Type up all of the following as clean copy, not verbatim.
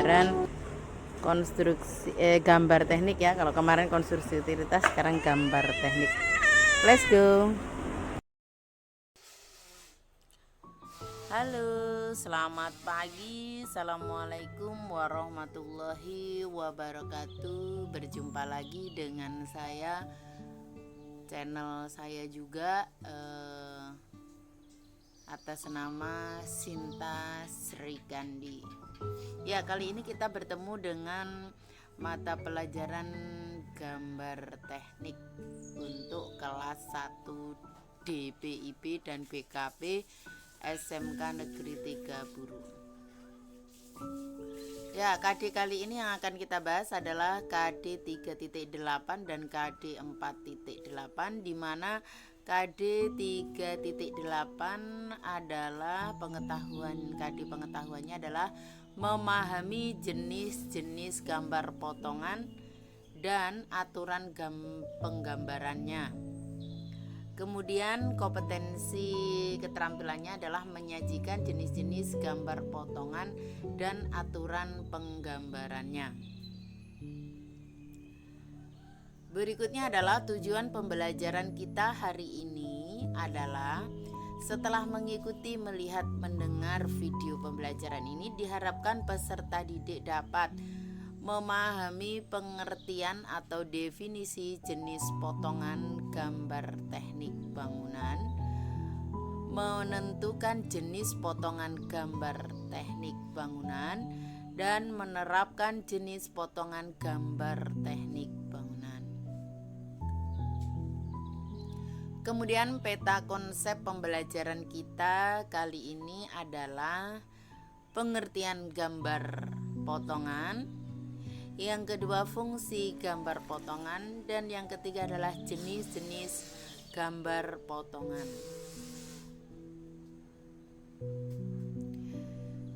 pembelajaran konstruksi gambar teknik ya. Kalau kemarin konstruksi utilitas, sekarang gambar teknik. Let's go. Halo, selamat pagi. Assalamualaikum warahmatullahi wabarakatuh. Berjumpa lagi dengan saya, channel saya juga atas nama Sinta Srikandi. Ya, kali ini kita bertemu dengan mata pelajaran gambar teknik untuk kelas 1 DPIP dan BKP SMK Negeri 3 Buru. Ya, KD kali ini yang akan kita bahas adalah KD 3.8 dan KD 4.8, di mana KD 3.8 adalah pengetahuannya adalah memahami jenis-jenis gambar potongan dan aturan penggambarannya. Kemudian kompetensi keterampilannya adalah menyajikan jenis-jenis gambar potongan dan aturan penggambarannya. Berikutnya adalah tujuan pembelajaran kita hari ini adalah setelah mengikuti, melihat, mendengar video pembelajaran ini, diharapkan peserta didik dapat memahami pengertian atau definisi jenis potongan gambar teknik bangunan, menentukan jenis potongan gambar teknik bangunan, dan menerapkan jenis potongan gambar teknik bangunan. Kemudian peta konsep pembelajaran kita kali ini adalah pengertian gambar potongan, yang kedua fungsi gambar potongan, dan yang ketiga adalah jenis-jenis gambar potongan.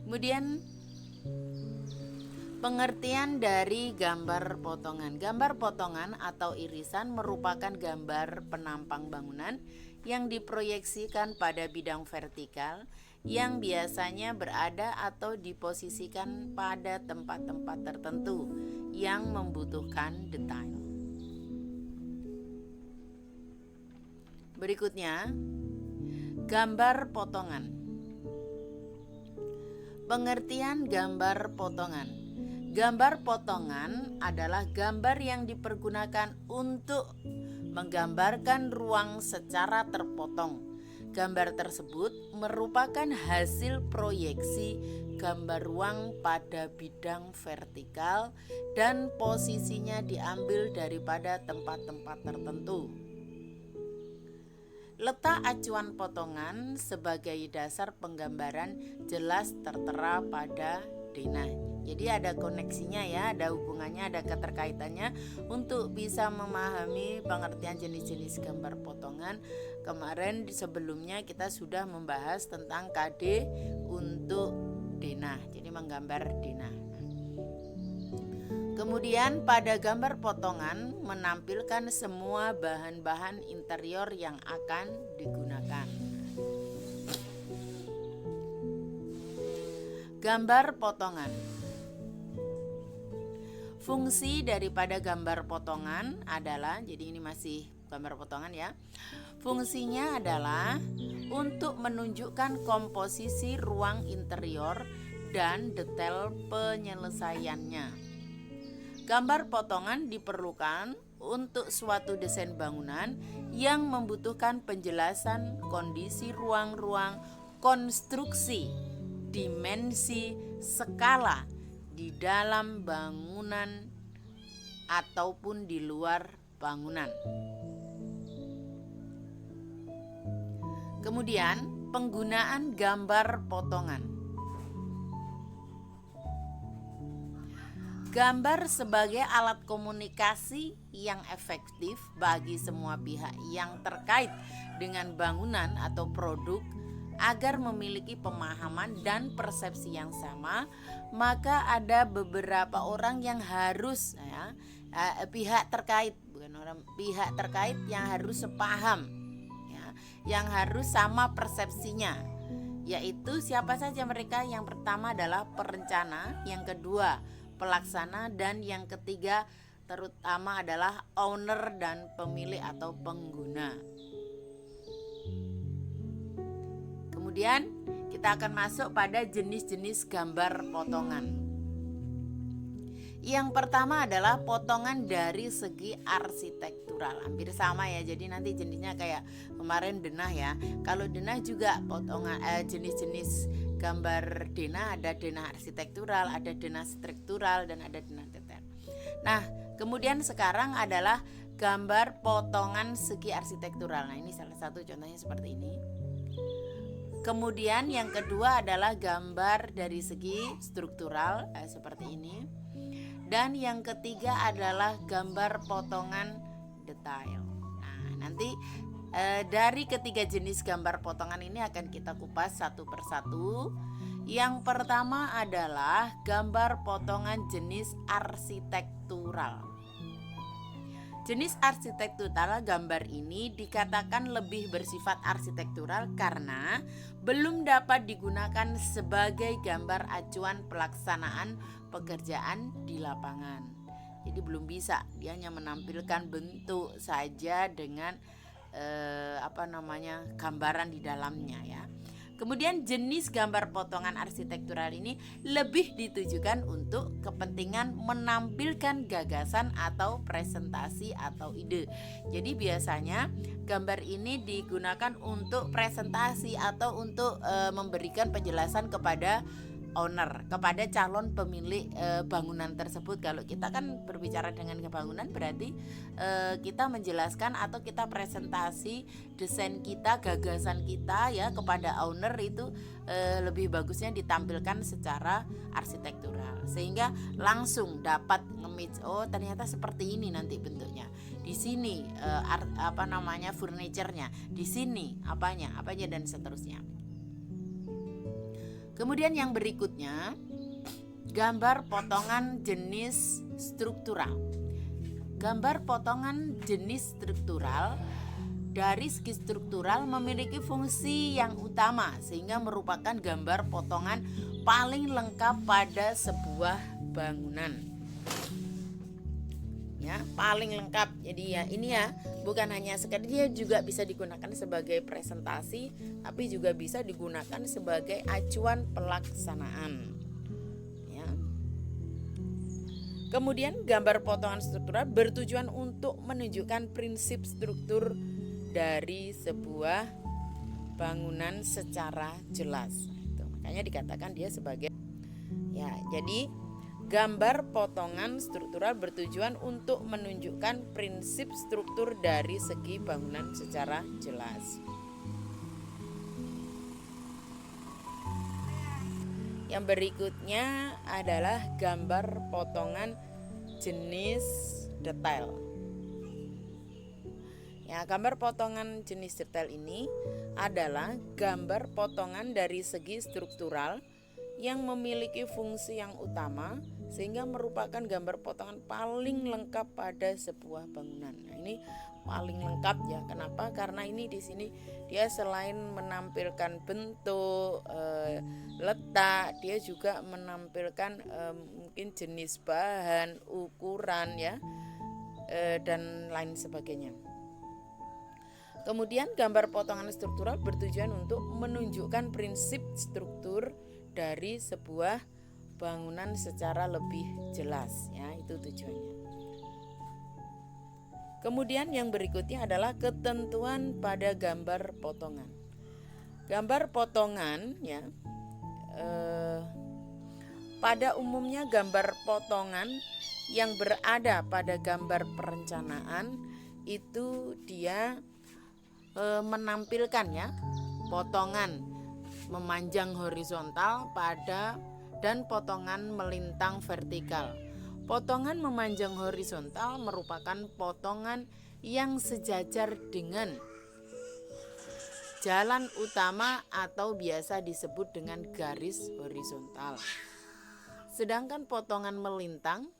Kemudian pengertian dari gambar potongan. Gambar potongan atau irisan merupakan gambar penampang bangunan yang diproyeksikan pada bidang vertikal yang biasanya berada atau diposisikan pada tempat-tempat tertentu yang membutuhkan detail. Berikutnya, gambar potongan. Pengertian gambar potongan. Gambar potongan adalah gambar yang dipergunakan untuk menggambarkan ruang secara terpotong. Gambar tersebut merupakan hasil proyeksi gambar ruang pada bidang vertikal dan posisinya diambil daripada tempat-tempat tertentu. Letak acuan potongan sebagai dasar penggambaran jelas tertera pada denah. Jadi ada koneksinya ya, ada hubungannya, ada keterkaitannya untuk bisa memahami pengertian jenis-jenis gambar potongan. Kemarin sebelumnya kita sudah membahas tentang KD untuk denah, jadi menggambar denah. Kemudian pada gambar potongan menampilkan semua bahan-bahan interior yang akan digunakan. Gambar potongan. Fungsi daripada gambar potongan adalah, jadi ini masih gambar potongan ya. Fungsinya adalah untuk menunjukkan komposisi ruang interior dan detail penyelesaiannya. Gambar potongan diperlukan untuk suatu desain bangunan yang membutuhkan penjelasan kondisi ruang-ruang, konstruksi, dimensi, skala di dalam bangunan ataupun di luar bangunan. Kemudian penggunaan gambar potongan. Gambar sebagai alat komunikasi yang efektif bagi semua pihak yang terkait dengan bangunan atau produk agar memiliki pemahaman dan persepsi yang sama, maka ada beberapa orang yang harus pihak terkait yang harus sepaham, yang harus sama persepsinya. yaitu siapa saja mereka? Yang pertama adalah perencana, yang kedua pelaksana, dan yang ketiga terutama adalah owner dan pemilik atau pengguna. Kemudian kita akan masuk pada jenis-jenis gambar potongan. Yang pertama adalah potongan dari segi arsitektural. Hampir sama ya, jadi nanti jenisnya kayak kemarin denah ya. Kalau denah juga potongan jenis-jenis gambar denah, ada denah arsitektural, ada denah struktural, dan ada denah detail. Nah, kemudian sekarang adalah gambar potongan segi arsitektural. Nah, ini salah satu contohnya seperti ini. Kemudian yang kedua adalah gambar dari segi struktural seperti ini. Dan yang ketiga adalah gambar potongan detail. Nah, nanti dari ketiga jenis gambar potongan ini akan kita kupas satu persatu. Yang pertama adalah gambar potongan jenis arsitektural. Jenis arsitektural gambar ini dikatakan lebih bersifat arsitektural karena belum dapat digunakan sebagai gambar acuan pelaksanaan pekerjaan di lapangan. Jadi belum bisa, dia hanya menampilkan bentuk saja dengan gambaran di dalamnya ya. Kemudian jenis gambar potongan arsitektural ini lebih ditujukan untuk kepentingan menampilkan gagasan atau presentasi atau ide. Jadi biasanya gambar ini digunakan untuk presentasi atau untuk memberikan penjelasan kepada owner, kepada calon pemilik bangunan tersebut. Kalau kita kan berbicara dengan bangunan berarti kita menjelaskan atau kita presentasi desain kita, gagasan kita ya kepada owner, itu lebih bagusnya ditampilkan secara arsitektural sehingga langsung dapat nge-match, oh ternyata seperti ini nanti bentuknya. Di sini furniture-nya, di sini apanya dan seterusnya. Kemudian yang berikutnya, gambar potongan jenis struktural. Gambar potongan jenis struktural dari segi struktural memiliki fungsi yang utama sehingga merupakan gambar potongan paling lengkap pada sebuah bangunan. Ya, paling lengkap. Jadi ya ini ya bukan hanya sekedar, dia juga bisa digunakan sebagai presentasi, tapi juga bisa digunakan sebagai acuan pelaksanaan. Ya. Kemudian gambar potongan struktural bertujuan untuk menunjukkan prinsip struktur dari sebuah bangunan secara jelas. Itu makanya dikatakan dia sebagai jadi gambar potongan struktural bertujuan untuk menunjukkan prinsip struktur dari segi bangunan secara jelas. Yang berikutnya adalah gambar potongan jenis detail. Ya, gambar potongan jenis detail ini adalah gambar potongan dari segi struktural yang memiliki fungsi yang utama sehingga merupakan gambar potongan paling lengkap pada sebuah bangunan. Nah, ini paling lengkap ya. Kenapa? Karena ini di sini dia selain menampilkan bentuk, letak, dia juga menampilkan mungkin jenis bahan, ukuran ya, dan lain sebagainya. Kemudian gambar potongan struktural bertujuan untuk menunjukkan prinsip struktur dari sebuah bangunan secara lebih jelas ya, itu tujuannya. Kemudian yang berikutnya adalah ketentuan pada gambar potongan. Gambar potongan ya, pada umumnya gambar potongan yang berada pada gambar perencanaan itu dia menampilkan ya potongan memanjang horizontal dan potongan melintang vertikal. Potongan memanjang horizontal merupakan potongan yang sejajar dengan jalan utama atau biasa disebut dengan garis horizontal. Sedangkan potongan melintang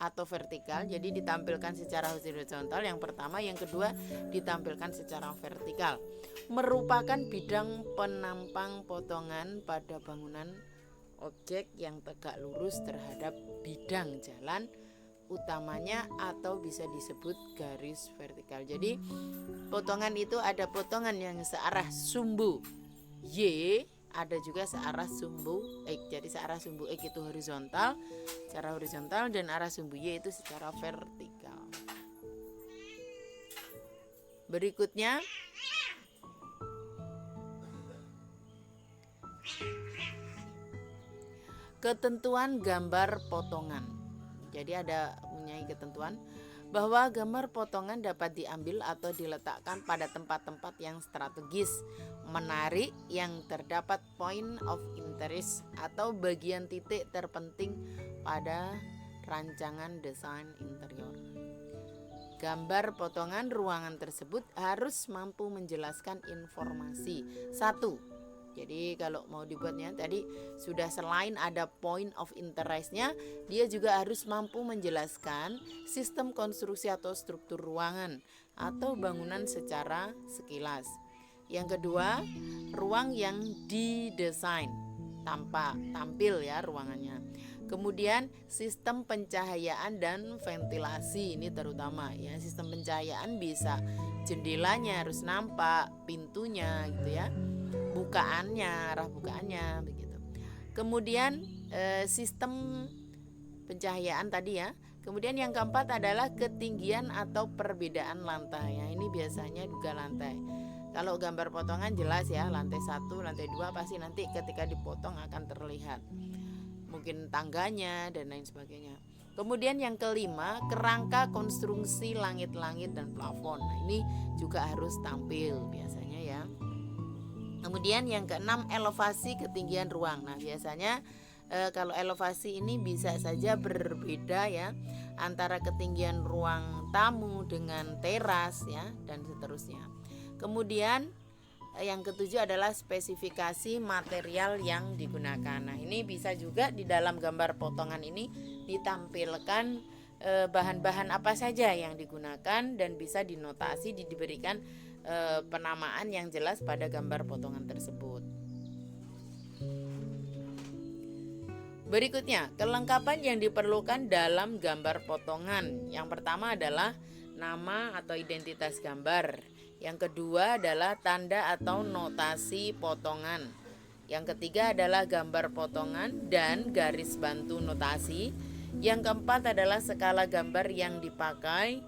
atau vertikal. Jadi ditampilkan secara horizontal yang pertama, yang kedua ditampilkan secara vertikal. Merupakan bidang penampang potongan pada bangunan objek yang tegak lurus terhadap bidang jalan utamanya atau bisa disebut garis vertikal. Jadi potongan itu ada potongan yang searah sumbu Y, ada juga searah sumbu X. Jadi searah sumbu X itu horizontal, secara horizontal, dan arah sumbu Y itu secara vertikal. Berikutnya ketentuan gambar potongan. Jadi ada punya ketentuan bahwa gambar potongan dapat diambil atau diletakkan pada tempat-tempat yang strategis, menarik, yang terdapat point of interest atau bagian titik terpenting pada rancangan desain interior. Gambar potongan ruangan tersebut harus mampu menjelaskan informasi. 1. Jadi kalau mau dibuatnya tadi sudah, selain ada point of interest-nya, dia juga harus mampu menjelaskan sistem konstruksi atau struktur ruangan atau bangunan secara sekilas. Yang kedua, ruang yang didesain tampil ya ruangannya. Kemudian sistem pencahayaan dan ventilasi, ini terutama ya. Sistem pencahayaan bisa jendelanya harus nampak, pintunya gitu ya, bukaannya, arah bukaannya begitu. Kemudian sistem pencahayaan tadi ya. Kemudian yang keempat adalah ketinggian atau perbedaan lantai. Ya, ini biasanya juga lantai. Kalau gambar potongan jelas ya, lantai 1, lantai 2 pasti nanti ketika dipotong akan terlihat. Mungkin tangganya dan lain sebagainya. Kemudian yang kelima, kerangka konstruksi langit-langit dan plafon. Nah, ini juga harus tampil biasanya ya. Kemudian yang keenam, elevasi ketinggian ruang. Nah, biasanya kalau elevasi ini bisa saja berbeda ya, antara ketinggian ruang tamu dengan teras ya, dan seterusnya. Kemudian yang ketujuh adalah spesifikasi material yang digunakan. Nah, ini bisa juga di dalam gambar potongan ini ditampilkan bahan-bahan apa saja yang digunakan dan bisa dinotasi, diberikan penamaan yang jelas pada gambar potongan tersebut. Berikutnya, kelengkapan yang diperlukan dalam gambar potongan. Yang pertama adalah nama atau identitas gambar. Yang kedua adalah tanda atau notasi potongan. Yang ketiga adalah gambar potongan dan garis bantu notasi. Yang keempat adalah skala gambar yang dipakai.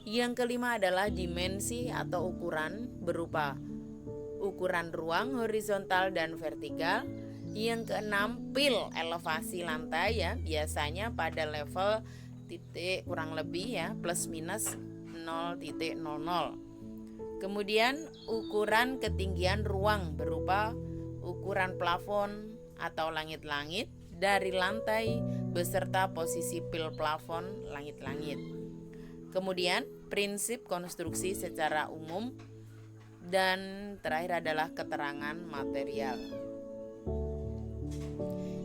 Yang kelima adalah dimensi atau ukuran berupa ukuran ruang horizontal dan vertikal. Yang keenam, pil elevasi lantai ya, biasanya pada level titik kurang lebih ya, plus minus 0.00. Kemudian ukuran ketinggian ruang berupa ukuran plafon atau langit-langit dari lantai beserta posisi pil plafon langit-langit. Kemudian prinsip konstruksi secara umum, dan terakhir adalah keterangan material.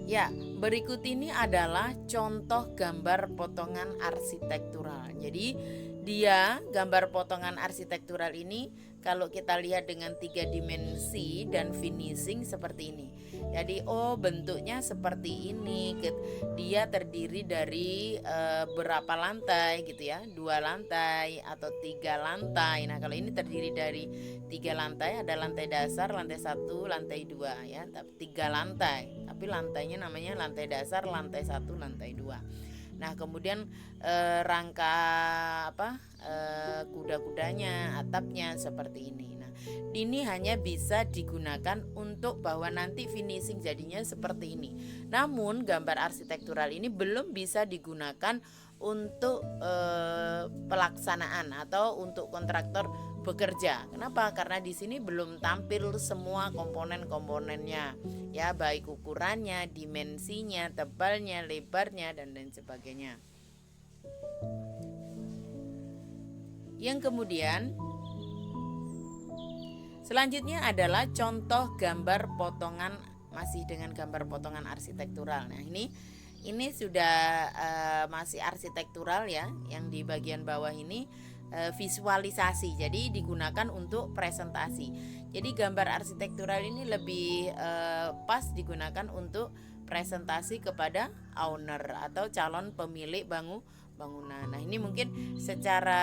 Ya, berikut ini adalah contoh gambar potongan arsitektural. Jadi dia gambar potongan arsitektural ini kalau kita lihat dengan 3 dimensi dan finishing seperti ini. Jadi bentuknya seperti ini. Dia terdiri dari berapa lantai gitu ya, 2 lantai atau 3 lantai. Nah, kalau ini terdiri dari 3 lantai, ada lantai dasar, lantai 1, lantai 2 ya, 3 lantai. Tapi lantainya namanya lantai dasar, lantai 1, lantai 2. Nah, kemudian rangka kuda-kudanya, atapnya seperti ini. Nah, ini hanya bisa digunakan untuk bahwa nanti finishing jadinya seperti ini. Namun gambar arsitektural ini belum bisa digunakan untuk pelaksanaan atau untuk kontraktor bekerja. Kenapa? Karena di sini belum tampil semua komponen-komponennya, ya, baik ukurannya, dimensinya, tebalnya, lebarnya, dan lain sebagainya. Yang kemudian selanjutnya adalah contoh gambar potongan, masih dengan gambar potongan arsitektural. Nah, ini ini sudah masih arsitektural ya, yang di bagian bawah ini visualisasi, jadi digunakan untuk presentasi. Jadi gambar arsitektural ini lebih pas digunakan untuk presentasi kepada owner atau calon pemilik bangunan. Nah, ini mungkin secara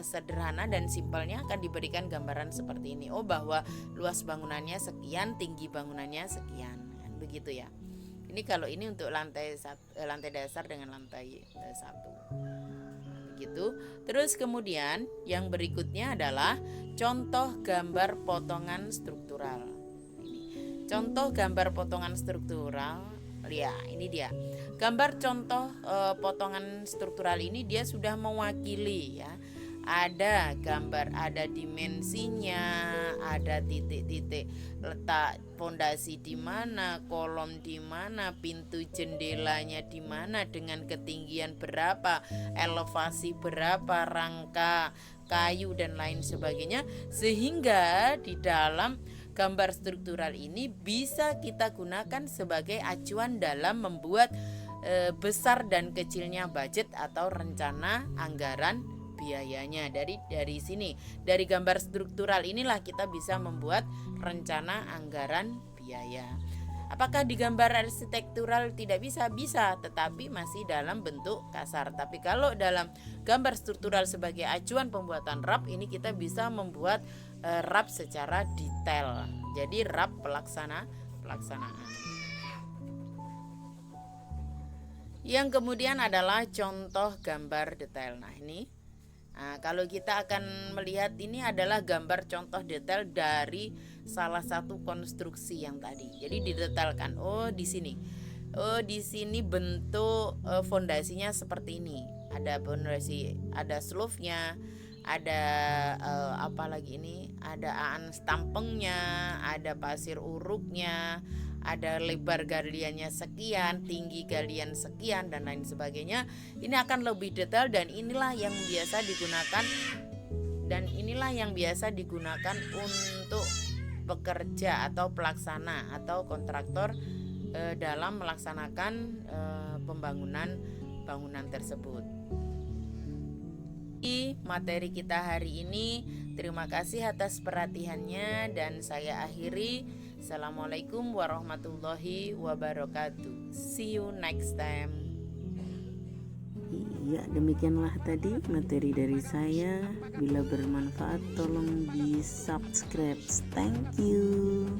sederhana dan simpelnya akan diberikan gambaran seperti ini. Oh, bahwa luas bangunannya sekian, tinggi bangunannya sekian, begitu ya. Ini kalau ini untuk lantai dasar dengan lantai 1. Begitu. Terus kemudian yang berikutnya adalah contoh gambar potongan struktural. Ini. Contoh gambar potongan struktural. Ya, ini dia. Gambar contoh potongan struktural ini dia sudah mewakili ya. Ada gambar, ada dimensinya, ada titik-titik letak fondasi di mana, kolom di mana, pintu jendelanya di mana, dengan ketinggian berapa, elevasi berapa, rangka kayu dan lain sebagainya, sehingga di dalam gambar struktural ini bisa kita gunakan sebagai acuan dalam membuat besar dan kecilnya budget atau rencana anggaran biayanya. Dari sini, dari gambar struktural inilah kita bisa membuat rencana anggaran biaya. Apakah di gambar arsitektural tidak bisa? Bisa, tetapi masih dalam bentuk kasar. Tapi kalau dalam gambar struktural sebagai acuan pembuatan RAP, ini kita bisa membuat RAP secara detail. Jadi RAP pelaksanaan. Yang kemudian adalah contoh gambar detail. Nah, ini kalau kita akan melihat, ini adalah gambar contoh detail dari salah satu konstruksi yang tadi. Jadi didetailkan. Oh, di sini. Oh, di sini bentuk fondasinya seperti ini. Ada fondasi, ada slope-nya, ada apa lagi ini? Ada aan stampengnya, ada pasir uruknya, ada lebar galiannya sekian, tinggi galian sekian, dan lain sebagainya. Ini akan lebih detail, dan inilah yang biasa digunakan untuk pekerja atau pelaksana atau kontraktor dalam melaksanakan pembangunan bangunan tersebut. Di materi kita hari ini, terima kasih atas perhatiannya dan saya akhiri. Assalamualaikum warahmatullahi wabarakatuh. See you next time. Iya, demikianlah tadi materi dari saya. Bila bermanfaat, tolong di subscribe. Thank you.